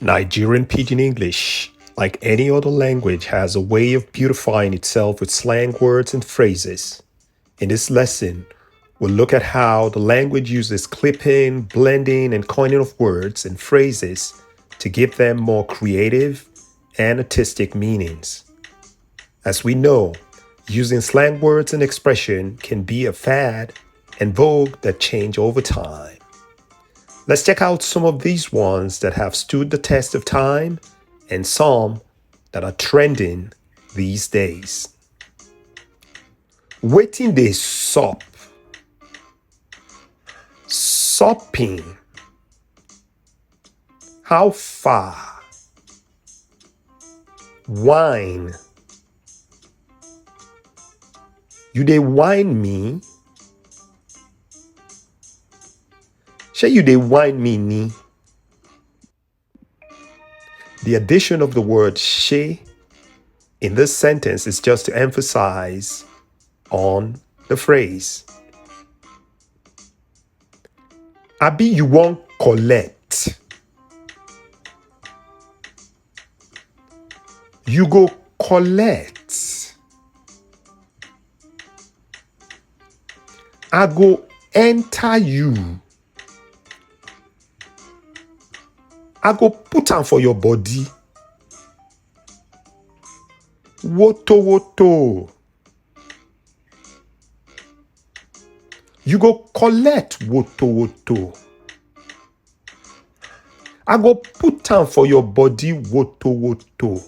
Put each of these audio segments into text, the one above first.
Nigerian Pidgin English, like any other language, has a way of beautifying itself with slang words and phrases. In this lesson, we'll look at how the language uses clipping, blending, and coining of words and phrases to give them more creative and artistic meanings. As we know, using slang words and expression can be a fad and vogue that change over time. Let's check out some of these ones that have stood the test of time and some that are trending these days. Waiting dey sup, supping, how far, wine, you dey whine me, shey you dey whine me ni. The addition of the word she in this sentence is just to emphasize on the phrase. Abi you wan collect. You go collect. I go enter you. I go put am for your body. Woto woto. You go collect woto woto. I go put am for your body woto woto.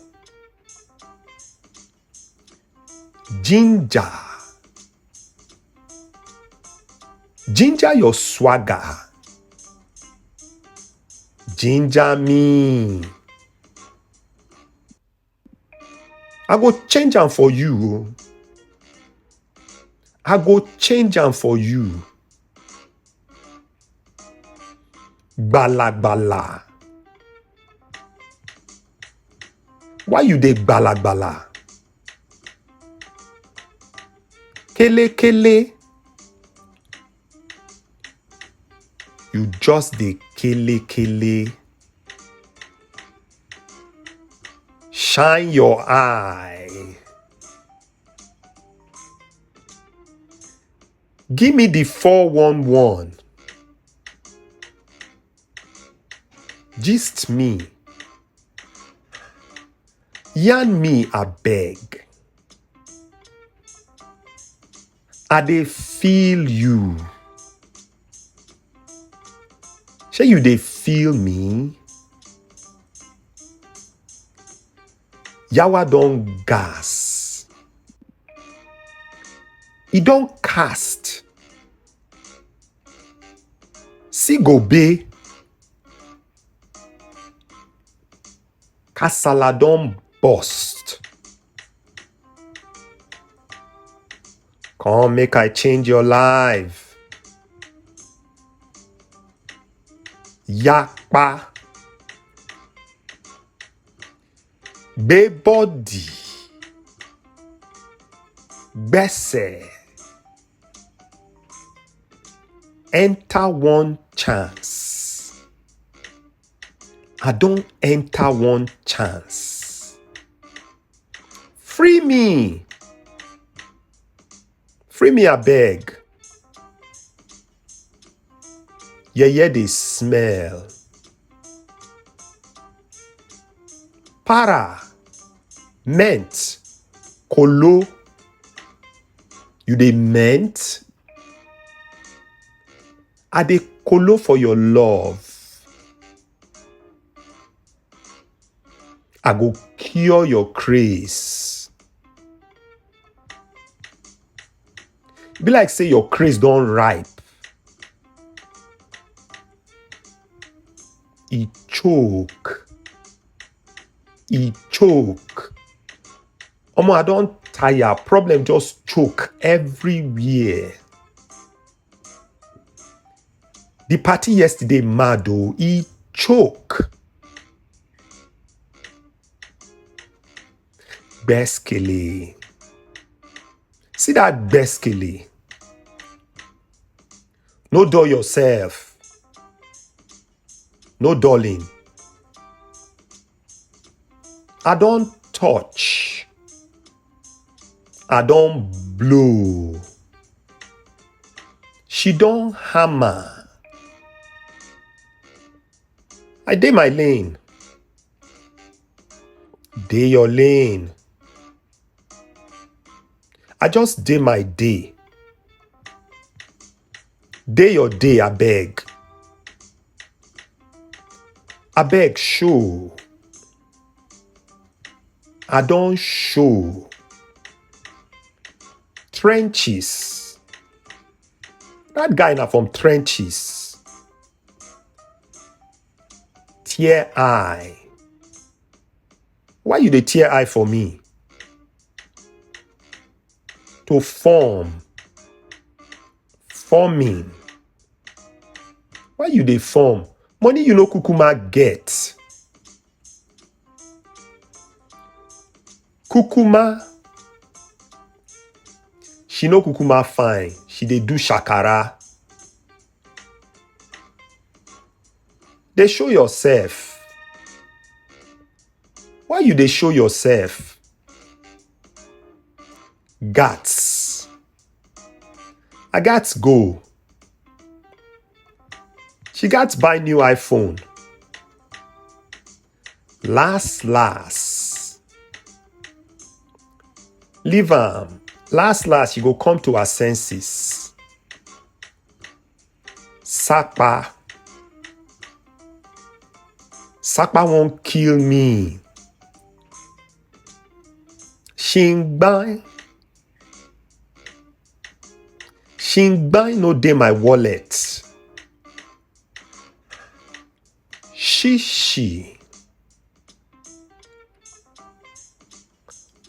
Ginger. Ginger your swagger. Ginger me. I go change am for you. I go change am for you. Gbala gbala. Why you dey gbala gbala? Kele kele. You just dey kele kele. Shine your eye. Give me the 411. Gist me. Yarn me abeg. I dey feel you. Shey you dey feel me? Yawa don gas. E don cast. Sigobe. Kasala don burst. Come make I change your life. Yakpa. Gbe body. Gbese. Enter one chance. I don't enter one chance. Free me. Free me abeg. Yeye dey smell. Para. Ment. Kolo. You dey ment? I dey kolo for your love. I go cure your craze. Be like say your craze don ripe. E choke. E choke. Omo, I don tire. Problem just choke everywhere. The party yesterday mad oh. E choke. Beskele. See that beskele. No dull yourself. No dulling. I don't touch. I don't blow. She don't hammer. I dey my lane. Dey your lane. I just dey my day. Dey your day, abeg. Abeg show. I don show. Trenches. That guy na from trenches. Tear eye. Why you dey tear eye for me? To form. Forming. Why you dey form? Money you no kukuma get. Kukuma. She no kukuma fine. She dey do shakara. Dey show yourself. Why you dey show yourself? Gats. I gats go. She gats buy new iPhone. Last. Leave am. Last, she go come to her senses. Sapa. Sapa won't kill me. Shingbai. Shingbai no dey my wallet. Shishi.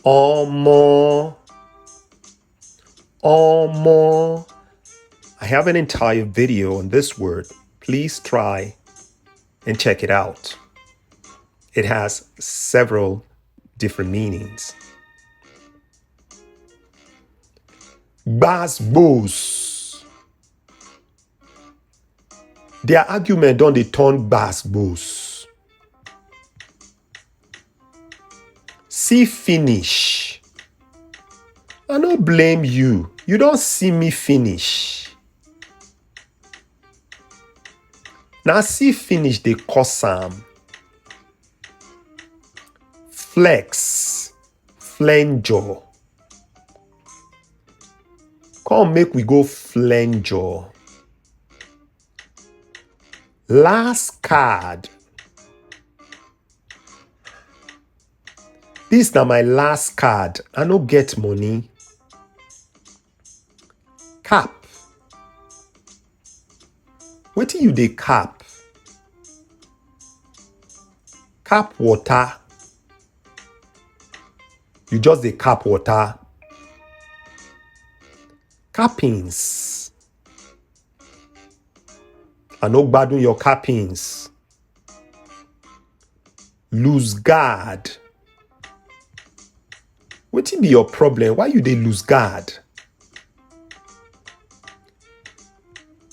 Omo. I have an entire video on this word. Please try and check it out. It has several different meanings. Gbas-gbos. Their argument don dey turn gbas-gbos. See finish. I no blame you. You don't see me finish. Now see finish dey cause am. Flex. Flenjo. Come make we go flenjo. Last card. This na my last card. I no get money. Cap. Wetin you dey cap? Cap water. You just dey cap water. Cappings. I no gbadun your cappings. Lose guard. Wetin be your problem? Why you dey lose guard?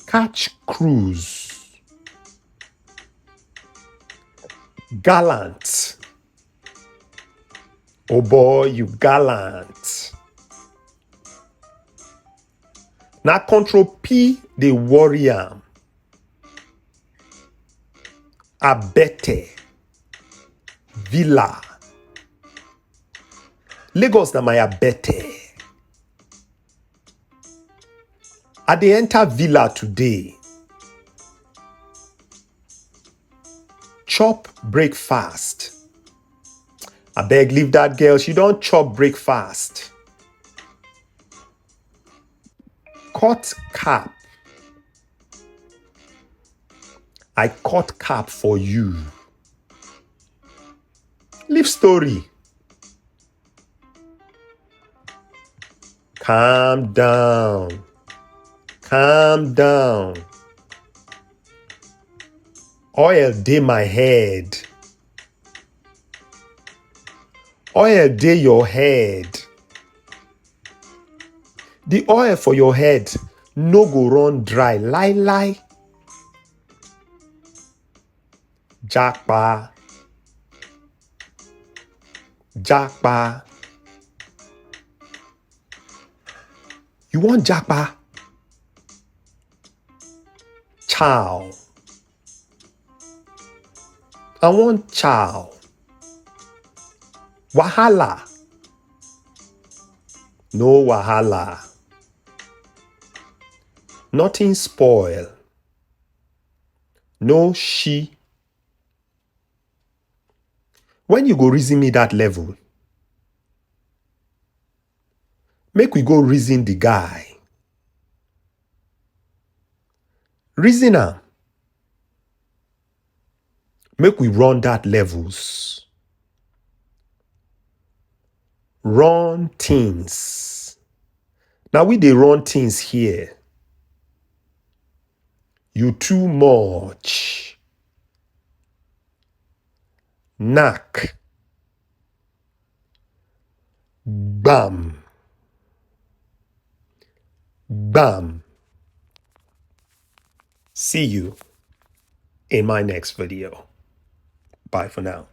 Catch cruise. Gallant. Oh boy, you gallant. Na control P dey worry am. Abete. Villa. Lagos na my abete. I dey enter villa today. Chop breakfast. Abeg leave that girl. She don chop breakfast. Cut cap. I cut cap for you. Leave story. Calm down. Calm down. Oil dey my head. Oil dey your head. The oil for your head no go run dry. Lie. Japa. Japa. You want japa? Chow. I want chow. Wahala. No wahala. Nothing spoil. No she. When you go reason me that level, make we go reason the guy. Reason am. Make we run that levels. Run things. Now we dey run things here. You too much. Knack. Bam. Bam. See you in my next video. Bye for now.